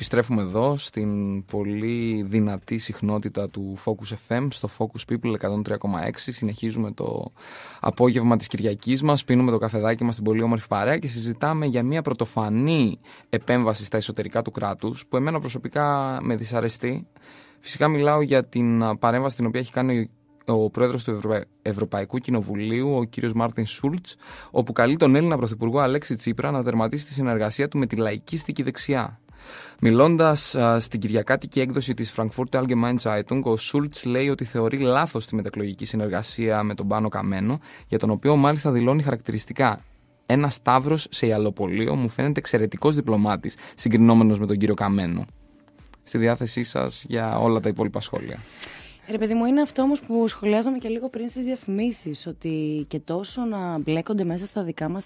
επιστρέφουμε εδώ στην πολύ δυνατή συχνότητα του Focus FM, στο Focus People 103,6. Συνεχίζουμε το απόγευμα της Κυριακής μας, πίνουμε το καφεδάκι μας στην πολύ όμορφη παρέα και συζητάμε για μια πρωτοφανή επέμβαση στα εσωτερικά του κράτους που εμένα προσωπικά με δυσαρεστεί. Φυσικά μιλάω για την παρέμβαση την οποία έχει κάνει ο πρόεδρος του Ευρωπαϊκού Κοινοβουλίου, ο κύριος Μάρτιν Σούλτς, όπου καλεί τον Έλληνα Πρωθυπουργό Αλέξη Τσίπρα να τερματίσει τη συνεργασία του με τη λαϊκίστικη δεξιά. Μιλώντας στην κυριακάτικη έκδοση της Frankfurter Allgemeine Zeitung, ο Σούλτς λέει ότι θεωρεί λάθος τη μετεκλογική συνεργασία με τον Πάνο Καμένο, για τον οποίο μάλιστα δηλώνει χαρακτηριστικά: ένα σταύρος σε ιαλοπολείο, μου φαίνεται εξαιρετικός διπλωμάτης, συγκρινόμενος με τον κύριο Καμένο. Στη διάθεσή σας για όλα τα υπόλοιπα σχόλια. Ρε παιδί μου, είναι αυτό όμως που σχολιάζαμε και λίγο πριν στις διαφημίσεις, ότι και τόσο να μπλέκονται μέσα στα δικά μας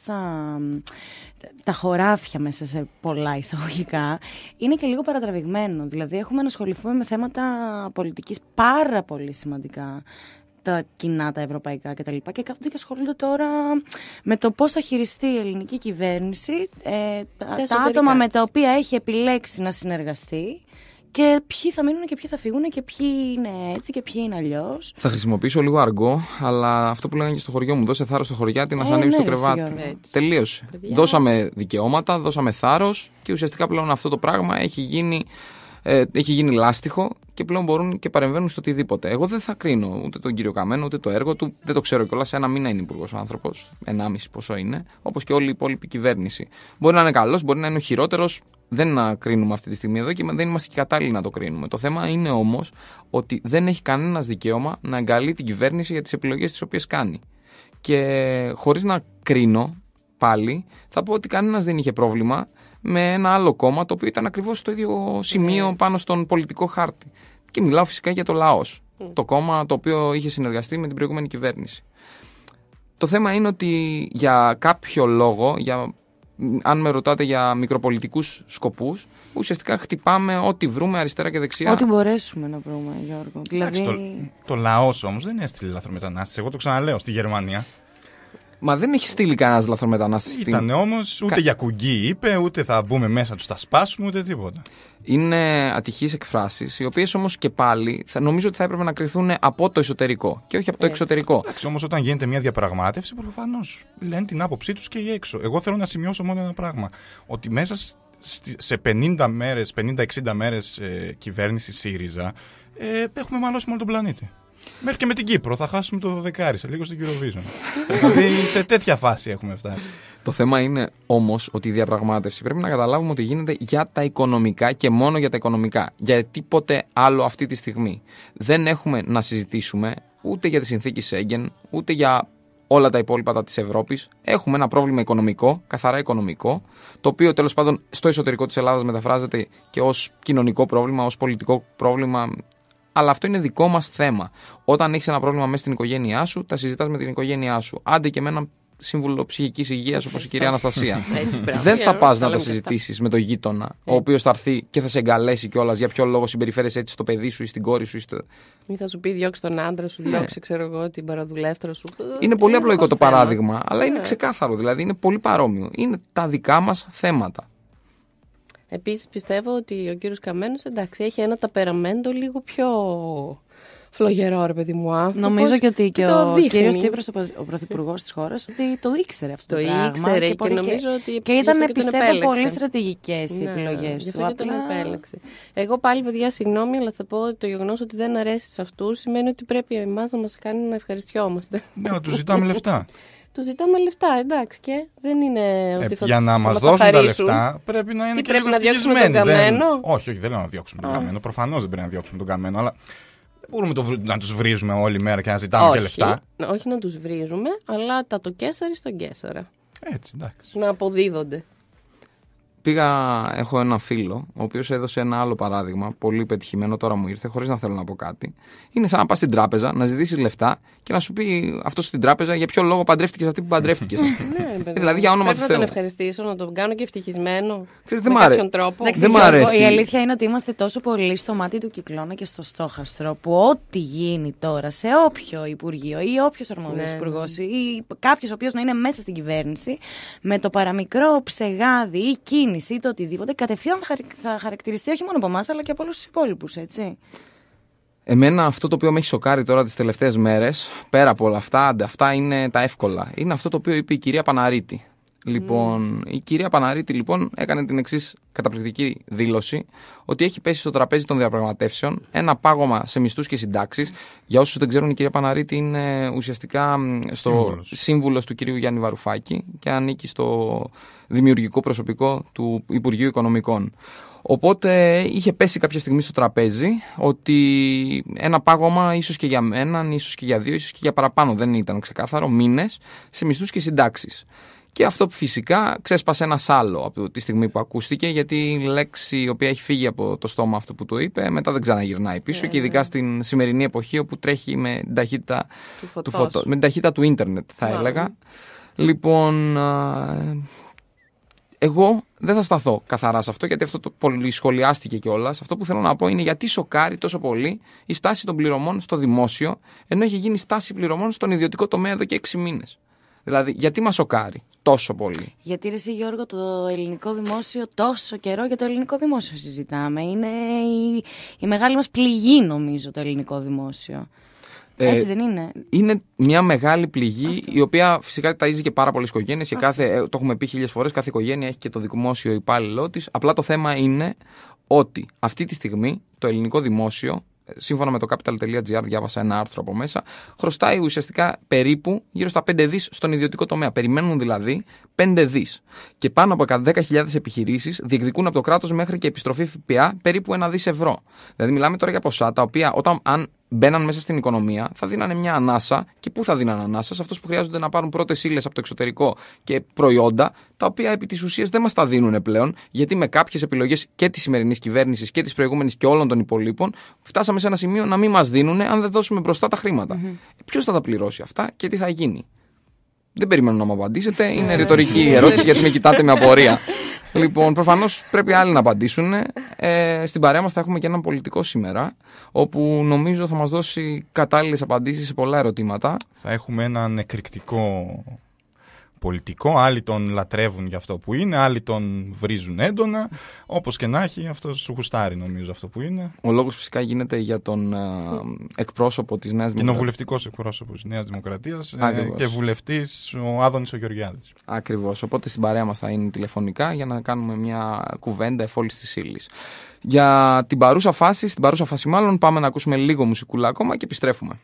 τα χωράφια, μέσα σε πολλά εισαγωγικά, είναι και λίγο παρατραβηγμένο. Δηλαδή έχουμε να ασχοληθούμε με θέματα πολιτικής πάρα πολύ σημαντικά, τα κοινά, τα ευρωπαϊκά κτλ. Και κάθονται και ασχολούνται τώρα με το πώς θα χειριστεί η ελληνική κυβέρνηση τα άτομα με τα οποία έχει επιλέξει να συνεργαστεί. Και ποιοι θα μείνουν και ποιοι θα φύγουν και ποιοι είναι έτσι και ποιοι είναι αλλιώς. Θα χρησιμοποιήσω λίγο αργό, αλλά αυτό που λέγανε και στο χωριό μου: δώσε θάρρος στο χωριάτι να σ' ανέβει στο κρεβάτι. Τελείωσε. Παιδιά. Δώσαμε δικαιώματα, δώσαμε θάρρος και ουσιαστικά πλέον αυτό το πράγμα έχει γίνει λάστιχο και πλέον μπορούν και παρεμβαίνουν στο οτιδήποτε. Εγώ δεν θα κρίνω ούτε τον κύριο Καμένο ούτε το έργο του. Δεν το ξέρω κιόλας. Ένα μήνα είναι υπουργός ο άνθρωπος. 1,5 πόσο είναι. Όπως και όλη η υπόλοιπη κυβέρνηση. Μπορεί να είναι καλός, μπορεί να είναι ο χειρότερος. Δεν να κρίνουμε αυτή τη στιγμή εδώ και δεν είμαστε και κατάλληλοι να το κρίνουμε. Το θέμα είναι όμως ότι δεν έχει κανένας δικαίωμα να εγκαλεί την κυβέρνηση για τις επιλογές τις οποίες κάνει. Και χωρίς να κρίνω πάλι, θα πω ότι κανένας δεν είχε πρόβλημα με ένα άλλο κόμμα το οποίο ήταν ακριβώς στο ίδιο σημείο πάνω στον πολιτικό χάρτη. Και μιλάω φυσικά για το Λαός. Το κόμμα το οποίο είχε συνεργαστεί με την προηγούμενη κυβέρνηση. Το θέμα είναι ότι για κάποιο λόγο, αν με ρωτάτε για μικροπολιτικούς σκοπούς, ουσιαστικά χτυπάμε ό,τι βρούμε αριστερά και δεξιά. Ό,τι μπορέσουμε να βρούμε, Γιώργο. Δηλαδή... Το Λαός όμως δεν έστειλε λαθρομετανάστες. Εγώ το ξαναλέω, στη Γερμανία. Μα δεν έχει στείλει κανένας λαθρομετανάστης. Ήταν όμως, ούτε για κουγκί είπε, ούτε θα μπούμε μέσα τους, θα σπάσουμε, ούτε τίποτα. Είναι ατυχείς εκφράσεις, οι οποίες όμως και πάλι νομίζω ότι θα έπρεπε να κριθούν από το εσωτερικό και όχι από το εξωτερικό. Εντάξει, όμως όταν γίνεται μια διαπραγμάτευση, προφανώς λένε την άποψή τους και οι έξω. Εγώ θέλω να σημειώσω μόνο ένα πράγμα. Ότι μέσα σε 50 μέρες, 50-60 μέρες κυβέρνηση ΣΥΡΙΖΑ, έχουμε μαλώσει μόνο τον πλανήτη. Μέχρι και με την Κύπρο θα χάσουμε το 12 σε λίγο στην Eurovision. Δηλαδή σε τέτοια φάση έχουμε φτάσει. Το θέμα είναι όμως ότι η διαπραγμάτευση πρέπει να καταλάβουμε ότι γίνεται για τα οικονομικά και μόνο για τα οικονομικά. Για τίποτε άλλο αυτή τη στιγμή. Δεν έχουμε να συζητήσουμε ούτε για τη συνθήκη Σέγγεν, ούτε για όλα τα υπόλοιπα της Ευρώπης. Έχουμε ένα πρόβλημα οικονομικό, καθαρά οικονομικό, το οποίο τέλος πάντων στο εσωτερικό της Ελλάδας μεταφράζεται και ως κοινωνικό πρόβλημα, ως πολιτικό πρόβλημα. Αλλά αυτό είναι δικό μας θέμα. Όταν έχεις ένα πρόβλημα μέσα στην οικογένειά σου, τα συζητάς με την οικογένειά σου. Άντε και με έναν σύμβουλο ψυχικής υγείας όπως η κυρία Αναστασία. Δεν θα πας να τα συζητήσεις με τον γείτονα, ο οποίος θα έρθει και θα σε εγκαλέσει κιόλας για ποιο λόγο συμπεριφέρεσαι έτσι στο παιδί σου ή στην κόρη σου. Ή θα σου πει διώξει τον άντρα σου, διώξει ξέρω εγώ την παραδουλεύτρα σου. Είναι πολύ απλοϊκό το παράδειγμα, αλλά είναι ξεκάθαρο. Δηλαδή είναι πολύ παρόμοιο. Είναι τα δικά μας θέματα. Επίσης πιστεύω ότι ο κύριος Καμένος, εντάξει, έχει ένα ταπεραμέντο λίγο πιο φλογερό, ρε παιδί μου, άνθρωπος. Νομίζω και ότι και ο κύριος Τσίπρας, ο πρωθυπουργός της χώρας, ότι το ήξερε αυτό το πράγμα. Ήξερε και νομίζω ότι και ήταν, πιστεύω, πολύ στρατηγικές οι επιλογές του. Γι' αυτό και τον επέλεξε. Εγώ πάλι, παιδιά, συγγνώμη, αλλά θα πω ότι το γεγονός ότι δεν αρέσει σε αυτούς σημαίνει ότι πρέπει εμάς να μας κάνει να ευχαριστιόμαστε. Ναι, να τους ζητάμε λεφτά. Του ζητάμε λεφτά, εντάξει, και δεν είναι ότι θα. Για να μας δώσουν τα λεφτά πρέπει να είναι και λίγο ευτυχισμένοι. Πρέπει να διώξουμε τον Καμένο. Όχι, δεν λέω να διώξουμε τον Καμένο. Προφανώς δεν πρέπει να διώξουμε τον Καμένο, αλλά δεν μπορούμε να τους βρίζουμε όλη μέρα και να ζητάμε και λεφτά. Όχι να τους βρίζουμε, αλλά το Κέσσαρι στον Κέσσαρα. Έτσι, εντάξει. Να αποδίδονται. Έχω ένα φίλο, ο οποίος έδωσε ένα άλλο παράδειγμα, πολύ πετυχημένο, τώρα μου ήρθε, χωρίς να θέλω να πω κάτι. Είναι σαν να πας στην τράπεζα, να ζητήσεις λεφτά και να σου πει αυτό στην τράπεζα για ποιο λόγο παντρεύτηκες αυτή που παντρεύτηκες. Δηλαδή για όνομα του Θεού. Πρέπει να τον ευχαριστήσω, να τον κάνω και ευτυχισμένο. Δεν μ' αρέσει. Δεν μ' αρέσει. Η αλήθεια είναι ότι είμαστε τόσο πολύ στο μάτι του κυκλώνα και στο στόχαστρο που ό,τι γίνει τώρα σε όποιο υπουργείο ή όποιος αρμόδιος υπουργός ή κάποιος ο οποίος να είναι μέσα στην κυβέρνηση, με το παραμικρό ψεγάδι ή κίνηση είτε οτιδήποτε, κατευθείαν θα χαρακτηριστεί όχι μόνο από εμάς, αλλά και από όλους τους υπόλοιπους, έτσι. Εμένα αυτό το οποίο με έχει σοκάρει τώρα τις τελευταίες μέρες, πέρα από όλα αυτά είναι τα εύκολα. Είναι αυτό το οποίο είπε η κυρία Παναρίτη. Λοιπόν, η κυρία Παναρίτη λοιπόν έκανε την εξής καταπληκτική δήλωση, ότι έχει πέσει στο τραπέζι των διαπραγματεύσεων ένα πάγωμα σε μισθούς και συντάξεις. Για όσους δεν ξέρουν, η κυρία Παναρίτη είναι ουσιαστικά σύμβουλος του κυρίου Γιάννη Βαρουφάκη και ανήκει στο δημιουργικό προσωπικό του Υπουργείου Οικονομικών. Οπότε είχε πέσει κάποια στιγμή στο τραπέζι ότι ένα πάγωμα ίσως και για έναν, ίσως και για δύο, ίσως και για παραπάνω, δεν ήταν ξεκάθαρο, μήνες σε μισθούς και συντάξεις. Και αυτό φυσικά ξέσπασε ένα άλλο από τη στιγμή που ακούστηκε, γιατί η λέξη η οποία έχει φύγει από το στόμα αυτό που το είπε, μετά δεν ξαναγυρνάει πίσω και ειδικά στην σημερινή εποχή όπου τρέχει με την ταχύτητα με την ταχύτητα του ίντερνετ, θα έλεγα. Λοιπόν, εγώ δεν θα σταθώ καθαρά σε αυτό, γιατί αυτό το πολυσχολιάστηκε κιόλας. Αυτό που θέλω να πω είναι γιατί σοκάρει τόσο πολύ η στάση των πληρωμών στο δημόσιο, ενώ έχει γίνει στάση πληρωμών στον ιδιωτικό τομέα εδώ και 6 μήνες. Δηλαδή, γιατί μας σοκάρει τόσο πολύ? Γιατί ρε εσύ Γιώργο, το ελληνικό δημόσιο, τόσο καιρό για το ελληνικό δημόσιο συζητάμε. Είναι η μεγάλη μας πληγή, νομίζω, το ελληνικό δημόσιο. Έτσι δεν είναι? Είναι μια μεγάλη πληγή, η οποία φυσικά ταΐζει και πάρα πολλές οικογένειες και το έχουμε πει 1000 φορές, κάθε οικογένεια έχει και το δημόσιο υπάλληλό της. Απλά το θέμα είναι ότι αυτή τη στιγμή το ελληνικό δημόσιο, σύμφωνα με το capital.gr, διάβασα ένα άρθρο από μέσα, χρωστάει ουσιαστικά περίπου γύρω στα 5 δις στον ιδιωτικό τομέα. Περιμένουν δηλαδή 5 δις. Και πάνω από 10.000 επιχειρήσεις διεκδικούν από το κράτος μέχρι και επιστροφή ΦΠΑ περίπου 1 δις ευρώ. Δηλαδή μιλάμε τώρα για ποσά τα οποία αν μπαίναν μέσα στην οικονομία θα δίνανε μια ανάσα. Και πού θα δίνανε ανάσα? Σε αυτούς που χρειάζονται να πάρουν πρώτες ύλες από το εξωτερικό και προϊόντα, τα οποία επί της ουσίας δεν μας τα δίνουν πλέον, γιατί με κάποιες επιλογές και της σημερινής κυβέρνησης και της προηγούμενης και όλων των υπολείπων, φτάσαμε σε ένα σημείο να μην μας δίνουν αν δεν δώσουμε μπροστά τα χρήματα. Ποιος θα τα πληρώσει αυτά και τι θα γίνει? Δεν περιμένω να μου απαντήσετε. Είναι ρητορική ερώτηση, γιατί με κοιτάτε με απορία. Λοιπόν, προφανώς πρέπει άλλοι να απαντήσουν. Στην παρέα μας θα έχουμε και έναν πολιτικό σήμερα, όπου νομίζω θα μας δώσει κατάλληλες απαντήσεις σε πολλά ερωτήματα. Θα έχουμε έναν εκρηκτικό πολιτικό. Άλλοι τον λατρεύουν για αυτό που είναι, άλλοι τον βρίζουν έντονα. Όπως και να έχει, αυτός σου γουστάρει, νομίζω, αυτό που είναι. Ο λόγος φυσικά γίνεται για τον εκπρόσωπο της Νέας Δημοκρατίας. Κοινοβουλευτικός εκπρόσωπος της Νέας Δημοκρατίας και βουλευτής ο Άδωνης ο Γεωργιάδης. Ακριβώς. Οπότε στην παρέα μας θα είναι τηλεφωνικά για να κάνουμε μια κουβέντα εφόλης της ύλης. Για την παρούσα φάση, πάμε να ακούσουμε λίγο μουσικούλα ακόμα και επιστρέφουμε.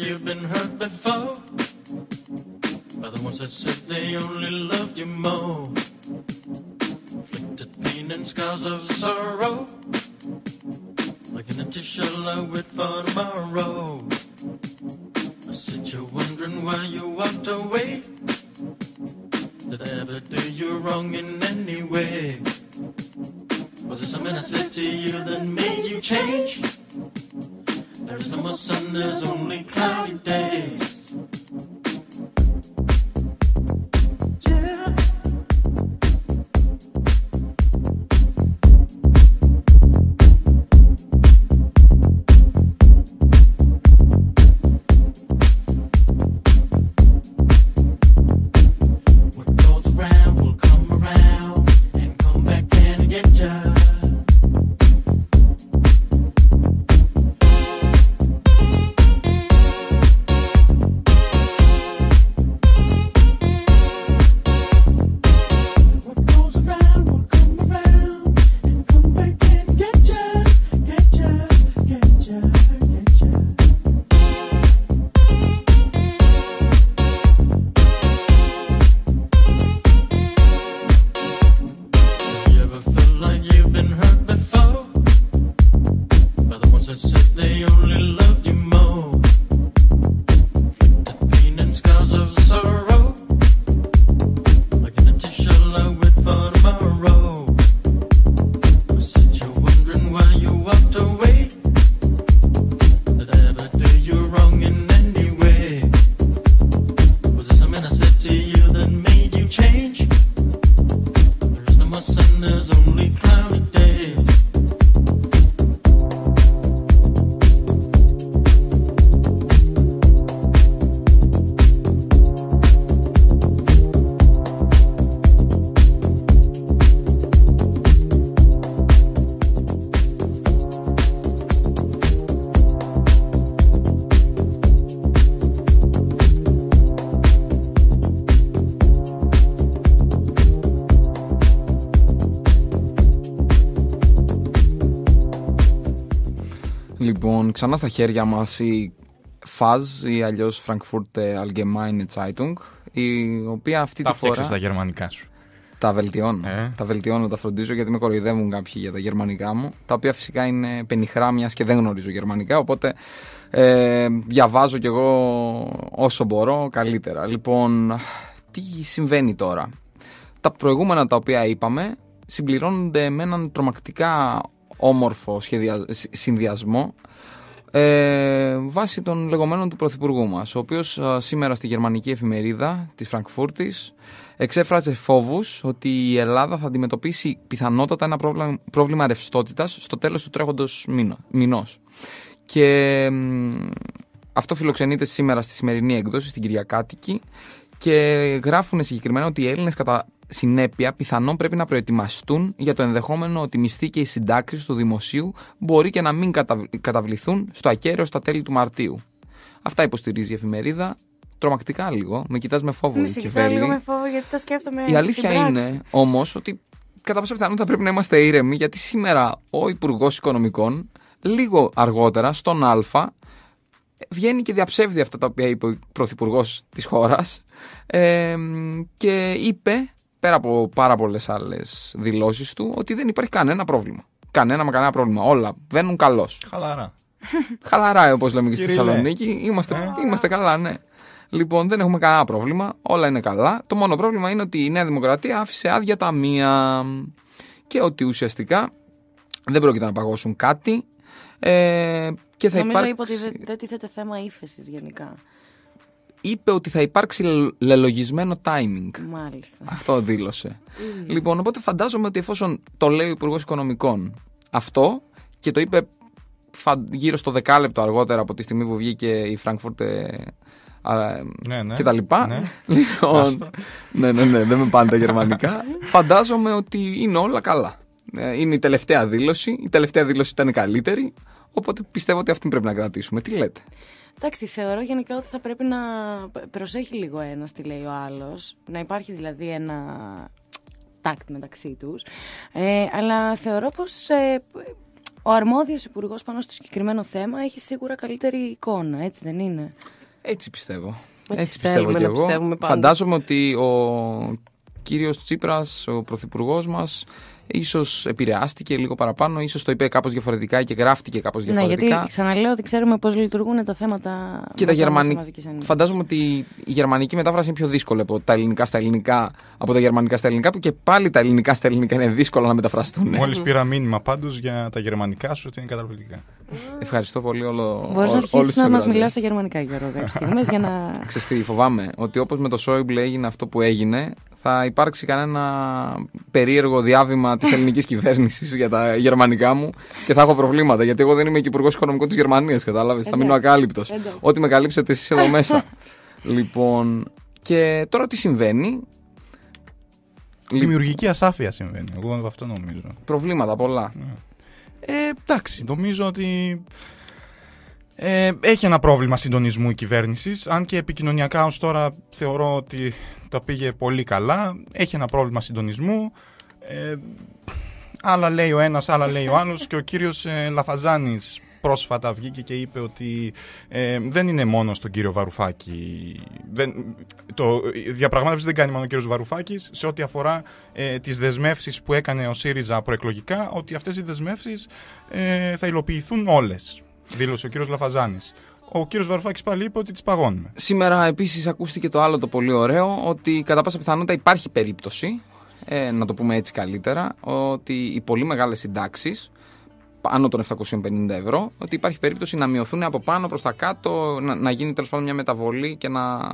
You've been hurt before by the ones that said they only loved you more. Inflicted pain and scars of sorrow, like an empty shell I wait for tomorrow. I said you're wondering why you walked away. Did I ever do you wrong in any way? Was there something I said to you that made you change? There is no more sun, there's only cloudy days. Λοιπόν, ξανά στα χέρια μας η FAZ ή αλλιώς Frankfurter Allgemeine Zeitung, η οποία αυτή τη φορά... Τα φτιάξες τα γερμανικά σου. Τα βελτιώνω, τα φροντίζω, γιατί με κοροϊδεύουν κάποιοι για τα γερμανικά μου, τα οποία φυσικά είναι πενιχρά, μιας και δεν γνωρίζω γερμανικά, οπότε διαβάζω κι εγώ όσο μπορώ καλύτερα. Λοιπόν, τι συμβαίνει τώρα? Τα προηγούμενα τα οποία είπαμε συμπληρώνονται με έναν τρομακτικά όμορφο συνδυασμό βάσει των λεγόμενων του Πρωθυπουργού μας, ο οποίος σήμερα στη γερμανική εφημερίδα της Φραγκφούρτης εξέφραζε φόβους ότι η Ελλάδα θα αντιμετωπίσει πιθανότατα ένα πρόβλημα ρευστότητας στο τέλος του τρέχοντος μηνός. Και αυτό φιλοξενείται σήμερα στη σημερινή έκδοση, στην Κυριακάτικη, και γράφουν συγκεκριμένα ότι οι Έλληνες κατά συνέπεια πιθανόν πρέπει να προετοιμαστούν για το ενδεχόμενο ότι οι μισθοί και οι συντάξεις του δημοσίου μπορεί και να μην καταβληθούν στο ακέραιο στα τέλη του Μαρτίου. Αυτά υποστηρίζει η εφημερίδα. Τρομακτικά λίγο. Με κοιτάς με φόβο. Με κοιτάω λίγο με φόβο, γιατί τα σκέφτομαι. Η αλήθεια είναι όμως ότι κατά πάσα πιθανότητα πρέπει να είμαστε ήρεμοι, γιατί σήμερα ο Υπουργός Οικονομικών λίγο αργότερα στον Α βγαίνει και διαψεύδει αυτά τα οποία είπε ο Πρωθυπουργός της χώρας και είπε, πέρα από πάρα πολλές άλλες δηλώσεις του, ότι δεν υπάρχει κανένα πρόβλημα. Κανένα πρόβλημα. Όλα βαίνουν καλώς. Χαλαρά, όπως λέμε και στη Θεσσαλονίκη. Είμαστε καλά, ναι. Λοιπόν, δεν έχουμε κανένα πρόβλημα. Όλα είναι καλά. Το μόνο πρόβλημα είναι ότι η Νέα Δημοκρατία άφησε άδεια ταμεία και ότι ουσιαστικά δεν πρόκειται να παγώσουν κάτι. Και θα νομίζω είπε ότι δεν τίθεται θέμα ύφεσης γενικά. Είπε ότι θα υπάρξει λελογισμένο timing. Μάλιστα. Αυτό δήλωσε. Λοιπόν, οπότε φαντάζομαι ότι εφόσον το λέει ο Υπουργός Οικονομικών αυτό και το είπε γύρω στο 10 λεπτό αργότερα από τη στιγμή που βγήκε η Frankfurt και τα λοιπά. Ναι. Λοιπόν, ναι, δεν με πάνε τα γερμανικά. Φαντάζομαι ότι είναι όλα καλά. Είναι η τελευταία δήλωση. Η τελευταία δήλωση ήταν καλύτερη. Οπότε πιστεύω ότι αυτή πρέπει να κρατήσουμε. Τι λέτε? Εντάξει, θεωρώ γενικά ότι θα πρέπει να προσέχει λίγο ένας τι λέει ο άλλος. Να υπάρχει δηλαδή ένα τάκτ μεταξύ τους. Αλλά θεωρώ πως ο αρμόδιος υπουργός πάνω στο συγκεκριμένο θέμα έχει σίγουρα καλύτερη εικόνα. Έτσι δεν είναι? Έτσι πιστεύω. Έτσι πιστεύω και εγώ. Φαντάζομαι ότι ο κύριος Τσίπρας, ο πρωθυπουργός μας, ίσως επηρεάστηκε λίγο παραπάνω, ίσως το είπε κάπως διαφορετικά και γράφτηκε κάπως διαφορετικά. Ναι, γιατί ξαναλέω ότι ξέρουμε πώς λειτουργούν τα θέματα. Και τα γερμανικά. Φαντάζομαι ότι η γερμανική μετάφραση είναι πιο δύσκολη από τα ελληνικά στα ελληνικά, από τα γερμανικά στα ελληνικά, που και πάλι τα ελληνικά στα ελληνικά είναι δύσκολα να μεταφραστούν. Μόλις πήρα μήνυμα πάντως για τα γερμανικά σου ότι είναι καταπληκτικά. Ευχαριστώ πολύ όλο. Μπορείς να αρχίσεις να μας μιλάς στα γερμανικά, Γιώργο, κάποιες στιγμές για να. Ξέρεις τι, φοβάμαι ότι όπως με το Σόιμπλε έγινε αυτό που έγινε, θα υπάρξει κανένα περίεργο διάβημα της ελληνικής κυβέρνησης για τα γερμανικά μου και θα έχω προβλήματα, γιατί εγώ δεν είμαι και υπουργός οικονομικών της Γερμανίας, κατάλαβες, θα μείνω ακάλυπτος. Ό,τι με καλύψετε εσείς εδώ μέσα. Λοιπόν, και τώρα τι συμβαίνει? Δημιουργική ασάφεια συμβαίνει, εγώ αυτό νομίζω. Προβλήματα πολλά. Εντάξει, νομίζω ότι έχει ένα πρόβλημα συντονισμού η κυβέρνηση, αν και επικοινωνιακά ως τώρα θεωρώ ότι τα πήγε πολύ καλά. Έχει ένα πρόβλημα συντονισμού. Άλλα λέει ο ένας, άλλα λέει ο άλλος, και ο κύριος Λαφαζάνης πρόσφατα βγήκε και είπε ότι δεν είναι μόνο στον κύριο Βαρουφάκη. Η διαπραγμάτευση δεν κάνει μόνο ο κύριος Βαρουφάκης σε ό,τι αφορά τις δεσμεύσεις που έκανε ο ΣΥΡΙΖΑ προεκλογικά, ότι αυτές οι δεσμεύσεις θα υλοποιηθούν όλες, δήλωσε ο κύριος Λαφαζάνης. Ο κύριος Βαρουφάκης πάλι είπε ότι τις παγώνουμε. Σήμερα επίσης ακούστηκε το άλλο το πολύ ωραίο, ότι κατά πάσα πιθανότητα υπάρχει περίπτωση, να το πούμε έτσι καλύτερα, ότι οι πολύ μεγάλες συντάξεις, πάνω των 750 ευρώ, ότι υπάρχει περίπτωση να μειωθούν από πάνω προς τα κάτω, να γίνει τέλος πάντων μια μεταβολή και να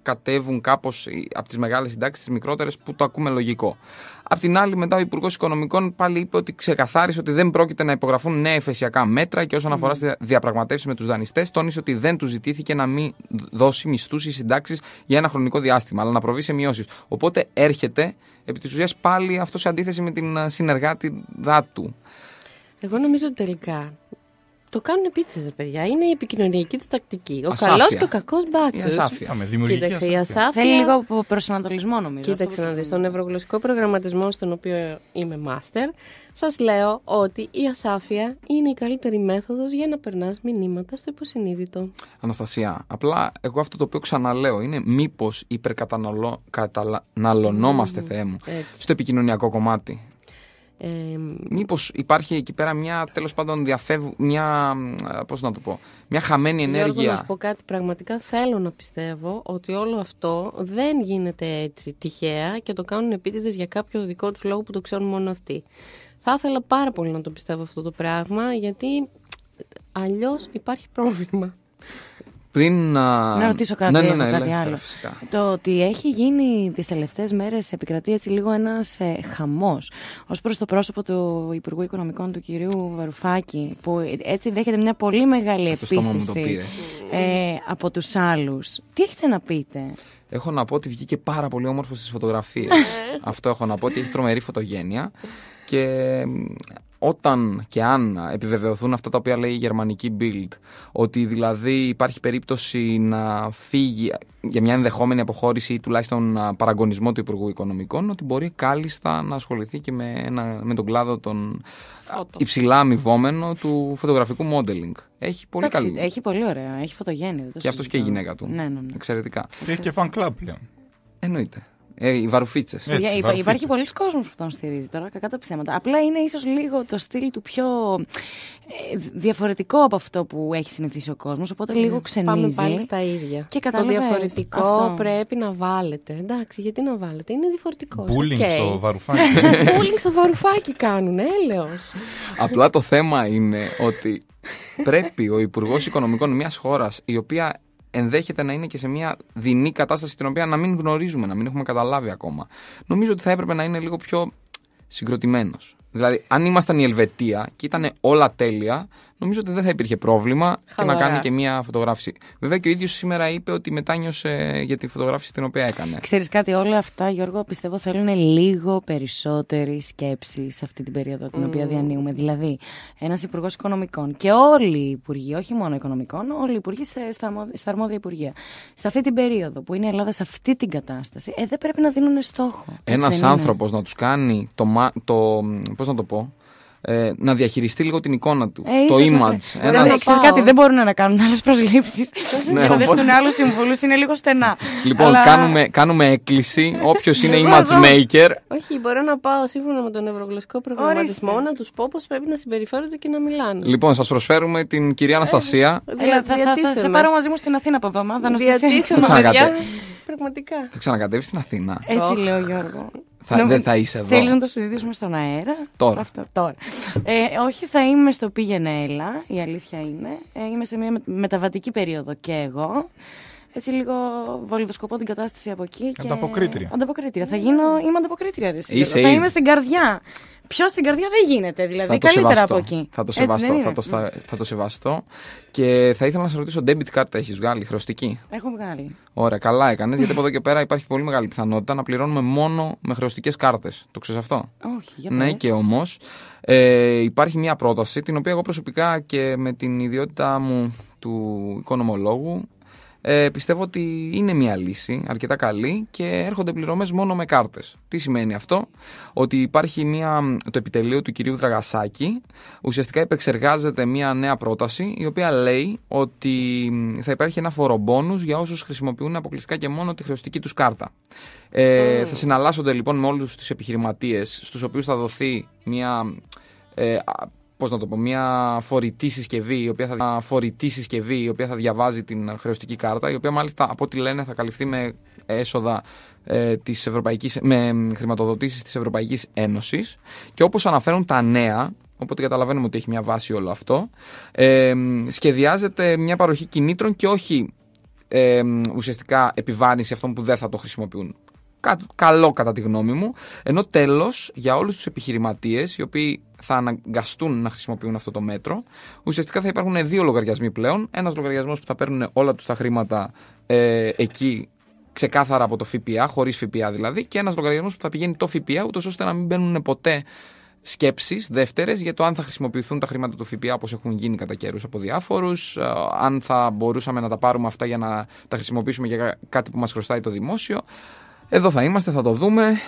κατέβουν κάπως από τις μεγάλες συντάξεις στις μικρότερες, που το ακούμε λογικό. Απ' την άλλη, μετά ο Υπουργός Οικονομικών πάλι είπε ότι ξεκαθάρισε ότι δεν πρόκειται να υπογραφούν νέα εφεσιακά μέτρα, και όσον αφορά στις διαπραγματεύσεις με τους δανειστές, τόνισε ότι δεν του ζητήθηκε να μην δώσει μισθούς ή συντάξεις για ένα χρονικό διάστημα, αλλά να προβεί σε μειώσεις. Οπότε έρχεται επί της ουσίας πάλι αυτό σε αντίθεση με την συνεργάτη του. Εγώ νομίζω ότι τελικά Το κάνουν επίτηδες, παιδιά. Είναι η επικοινωνιακή του τακτική. Ο Ασάφεια. καλός και ο κακός μπάτσος. Η ασάφεια. Δημιουργική η ασάφεια. Θέλει λίγο προσανατολισμό, νομίζω. Κοίταξε να δεις, στον νευρογλωσσικό προγραμματισμό, στον οποίο είμαι μάστερ, σας λέω ότι η ασάφεια είναι η καλύτερη μέθοδος για να περνάς μηνύματα στο υποσυνείδητο. Αναστασία, απλά εγώ αυτό το οποίο ξαναλέω είναι μήπως υπερκαταναλωνόμαστε, Θεέ μου, στο επικοινωνιακό κομμάτι. Μήπως υπάρχει εκεί πέρα μια, τέλος πάντων, μια χαμένη ενέργεια. Γιώργο, να σου πω κάτι, πραγματικά θέλω να πιστεύω ότι όλο αυτό δεν γίνεται έτσι τυχαία και το κάνουν επίτηδες για κάποιο δικό τους λόγο που το ξέρουν μόνο αυτοί. Θα ήθελα πάρα πολύ να το πιστεύω αυτό το πράγμα, γιατί αλλιώς υπάρχει πρόβλημα. Να ρωτήσω κάτι, κάτι άλλο. Φυσικά. Το ότι έχει γίνει τις τελευταίες μέρες επικρατεί έτσι λίγο ένας χαμός ως προς το πρόσωπο του Υπουργού Οικονομικών, του κυρίου Βαρουφάκη, που έτσι δέχεται μια πολύ μεγάλη επίθεση από τους άλλους. Τι έχετε να πείτε? Έχω να πω ότι βγήκε πάρα πολύ όμορφο στις φωτογραφίες. Αυτό έχω να πω, ότι έχει τρομερή φωτογένεια. Και όταν και αν επιβεβαιωθούν αυτά τα οποία λέει η γερμανική Bild, ότι δηλαδή υπάρχει περίπτωση να φύγει για μια ενδεχόμενη αποχώρηση ή τουλάχιστον παραγωνισμό του Υπουργού Οικονομικών, ότι μπορεί κάλλιστα να ασχοληθεί και με τον κλάδο των υψηλά αμοιβόμενο του φωτογραφικού modeling. Έχει πολύ καλή. Έχει πολύ ωραία, έχει φωτογένεια. Και αυτός και η γυναίκα του. Ναι. Εξαιρετικά. Και έχει και fan club πλέον. Εννοείται. Οι βαρουφίτσες. Υπάρχει πολλοί κόσμος που τον στηρίζει τώρα, κακά τα ψέματα. Απλά είναι ίσως λίγο το στυλ του πιο διαφορετικό από αυτό που έχει συνηθίσει ο κόσμος, οπότε λίγο ξενίζει. Πάμε πάλι στα ίδια. Και το διαφορετικό αυτό πρέπει να βάλετε. Εντάξει, γιατί να βάλετε, είναι διαφορετικό. Μπούλινγκ στο Βαρουφάκι. Μπούλινγκ στο Βαρουφάκι κάνουν, έλεος. Απλά το θέμα είναι ότι πρέπει ο Υπουργός Οικονομικών μιας χώρας, η οποία ενδέχεται να είναι και σε μια δεινή κατάσταση την οποία να μην γνωρίζουμε, να μην έχουμε καταλάβει ακόμα, νομίζω ότι θα έπρεπε να είναι λίγο πιο συγκροτημένος. Δηλαδή, αν ήμασταν η Ελβετία και ήταν όλα τέλεια, νομίζω ότι δεν θα υπήρχε πρόβλημα και να κάνει και μια φωτογράφηση. Βέβαια και ο ίδιος σήμερα είπε ότι μετάνιωσε για τη φωτογράφηση την οποία έκανε. Ξέρεις κάτι, όλα αυτά, Γιώργο, πιστεύω θέλουν λίγο περισσότερη σκέψη σε αυτή την περίοδο την οποία διανύουμε. Δηλαδή, ένας Υπουργός Οικονομικών και όλοι οι υπουργοί, όχι μόνο οικονομικών, όλοι οι υπουργοί στα αρμόδια υπουργεία, σε αυτή την περίοδο που είναι η Ελλάδα σε αυτή την κατάσταση, δεν πρέπει να δίνουν στόχο. Ένας άνθρωπος να τους κάνει πώς να το πω, να διαχειριστεί λίγο την εικόνα του, το image. Ξέρεις κάτι, δεν μπορούν να κάνουν άλλες προσλήψεις για να δεχτούν άλλους συμβούλους, είναι λίγο στενά. Λοιπόν, κάνουμε έκκληση, όποιος είναι image maker. Όχι, μπορώ να πάω σύμφωνα με τον νευρογλωσσικό προγραμματισμό να τους πω πώς πρέπει να συμπεριφέρονται και να μιλάνε. Λοιπόν, σας προσφέρουμε την κυρία Αναστασία. Θα σε πάρω μαζί μου στην Αθήνα από εβδομάδα. Διατίθεμαι, παιδιά. Πραγματικά. Θα ξανακατεύεις στην Αθήνα. Έτσι λέω, Γιώργο. Δεν θα είσαι εδώ. Θέλεις να το συζητήσουμε στον αέρα? Τώρα. Όχι, θα είμαι στο πήγαινε έλα, η αλήθεια είναι. Είμαι σε μια μεταβατική περίοδο και εγώ. Έτσι λίγο βολιδοσκοπώ την κατάσταση από εκεί. Ανταποκρίτρια. Είμαι ανταποκρίτρια. Θα είμαι στην καρδιά. Ποιος στην καρδιά δεν γίνεται, δηλαδή καλύτερα από εκεί. Θα το σεβαστώ. Και θα ήθελα να σε ρωτήσω, debit card έχεις βγάλει, χρεωστική? Έχω βγάλει. Ωραία, καλά έκανες, γιατί από εδώ και πέρα υπάρχει πολύ μεγάλη πιθανότητα να πληρώνουμε μόνο με χρεωστικές κάρτες. Το ξέρεις αυτό? Όχι, για ναι, και όμως υπάρχει μια πρόταση, την οποία εγώ προσωπικά και με την ιδιότητά μου του οικονομολόγου πιστεύω ότι είναι μια λύση αρκετά καλή και έρχονται πληρωμές μόνο με κάρτες. Τι σημαίνει αυτό? Ότι υπάρχει το επιτελείο του κυρίου Δραγασάκη, ουσιαστικά επεξεργάζεται μια νέα πρόταση, η οποία λέει ότι θα υπάρχει ένα φορομπόνους για όσους χρησιμοποιούν αποκλειστικά και μόνο τη χρεωστική τους κάρτα. Θα συναλλάσσονται λοιπόν με όλους τους επιχειρηματίες, στους οποίους θα δοθεί μια μια φορητή συσκευή, η οποία θα διαβάζει την χρεωστική κάρτα, η οποία μάλιστα από ό,τι λένε θα καλυφθεί με έσοδα με χρηματοδοτήσεις της Ευρωπαϊκής Ένωσης. Και όπως αναφέρουν τα νέα, οπότε καταλαβαίνουμε ότι έχει μια βάση όλο αυτό, σχεδιάζεται μια παροχή κινήτρων και όχι ουσιαστικά επιβάρυνση αυτών που δεν θα το χρησιμοποιούν. Καλό κατά τη γνώμη μου, ενώ τέλος για όλους τους επιχειρηματίες οι οποίοι θα αναγκαστούν να χρησιμοποιούν αυτό το μέτρο, ουσιαστικά θα υπάρχουν δύο λογαριασμοί πλέον. Ένας λογαριασμός που θα παίρνουν όλα τους τα χρήματα εκεί ξεκάθαρα από το ΦΠΑ, χωρίς ΦΠΑ δηλαδή, και ένας λογαριασμός που θα πηγαίνει το ΦΠΑ, ούτως ώστε να μην μπαίνουν ποτέ σκέψεις δεύτερες για το αν θα χρησιμοποιηθούν τα χρήματα του ΦΠΑ όπως έχουν γίνει κατά καιρούς από διάφορους, αν θα μπορούσαμε να τα πάρουμε αυτά για να τα χρησιμοποιήσουμε για κάτι που μας χρωστάει το δημόσιο. Εδώ θα είμαστε, θα το δούμε.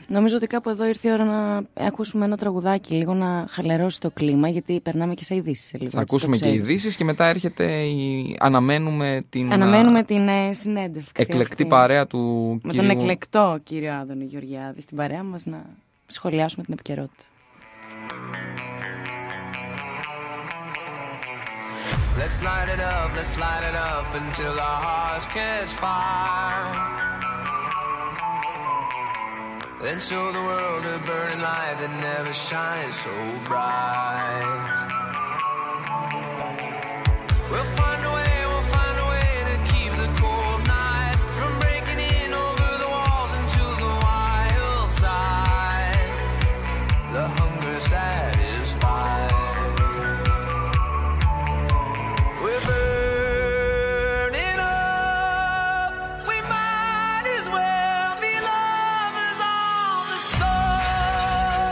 Νομίζω ότι κάπου εδώ ήρθε η ώρα να ακούσουμε ένα τραγουδάκι, λίγο να χαλαρώσει το κλίμα, γιατί περνάμε και σε ειδήσεις. Θα ακούσουμε και ειδήσεις και μετά έρχεται αναμένουμε την συνέντευξη. Εκλεκτή αυτή. Παρέα του με τον εκλεκτό κύριο Άδωνη Γεωργιάδη στην παρέα μας να σχολιάσουμε την επικαιρότητα. Let's light it up until our hearts catch fire. Then show the world a burning light that never shines so bright. We'll find a way to keep the cold night from breaking in over the walls into the wild side. The hunger satisfied. We're burning up. We might as well be lovers on the soul.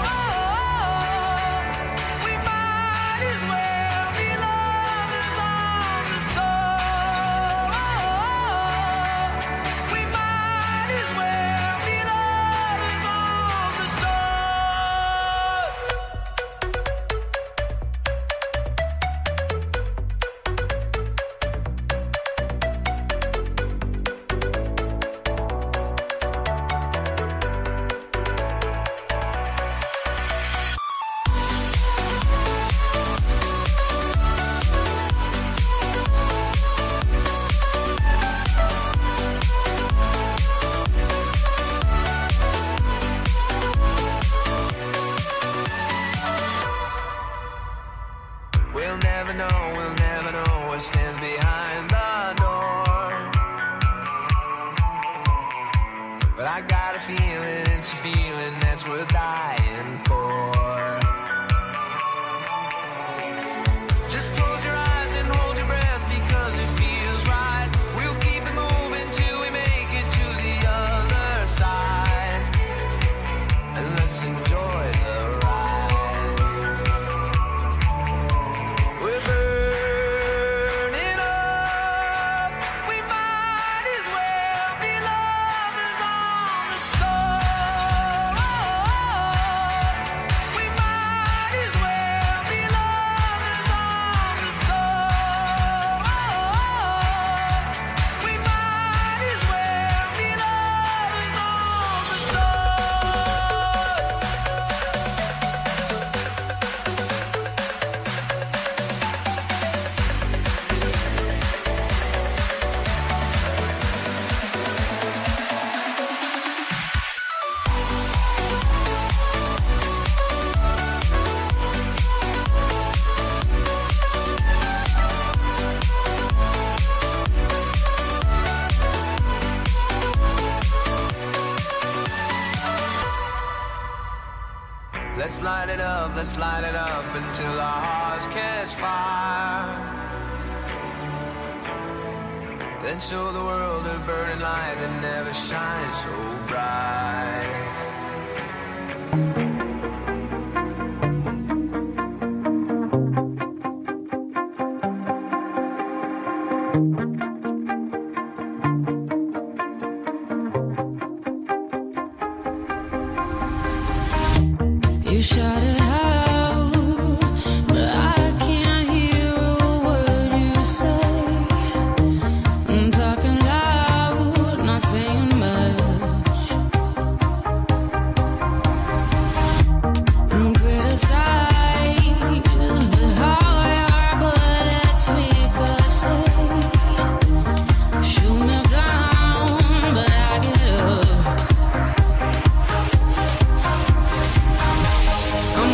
We might as well be lovers on the soul. We might as well be lovers on the soul. We'll never know what stands behind the door. But I got a feeling, it's a feeling that's worth dying for. Just close your eyes and hold your breath because it feels right. We'll keep it moving till we make it to the other side. And let's enjoy the ride. We're burning up. We might as well be lovers on the soul. We might as well be lovers on the soul. We might as well be lovers on the Let's light it up until our hearts catch fire. Then show the world a burning light that never shines so bright. You shot it out, but I can't hear a word you say. I'm talking loud, not saying much. I'm criticized, but how I are, but let's make a say. Shoot me down, but I get up. I'm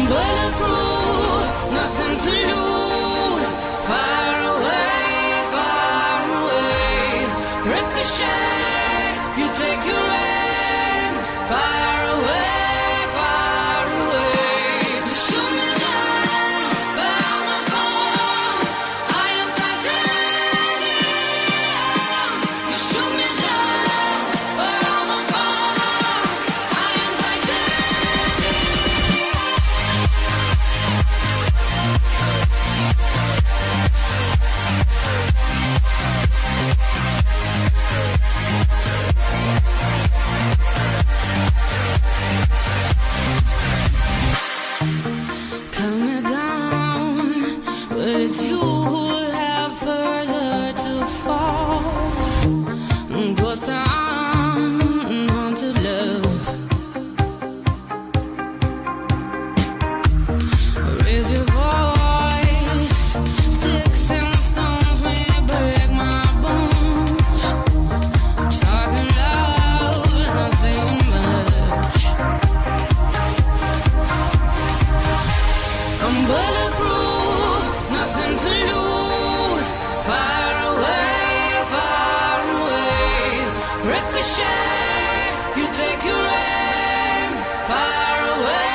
take your aim far away,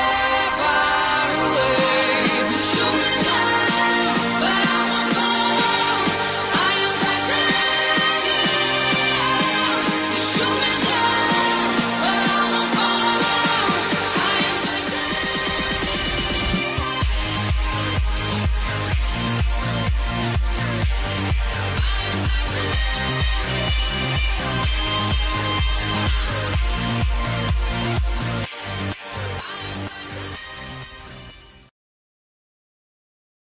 far away. You shoot me down, but I won't fall. I am titanium. You shoot me down, but I won't fall. I am titanium.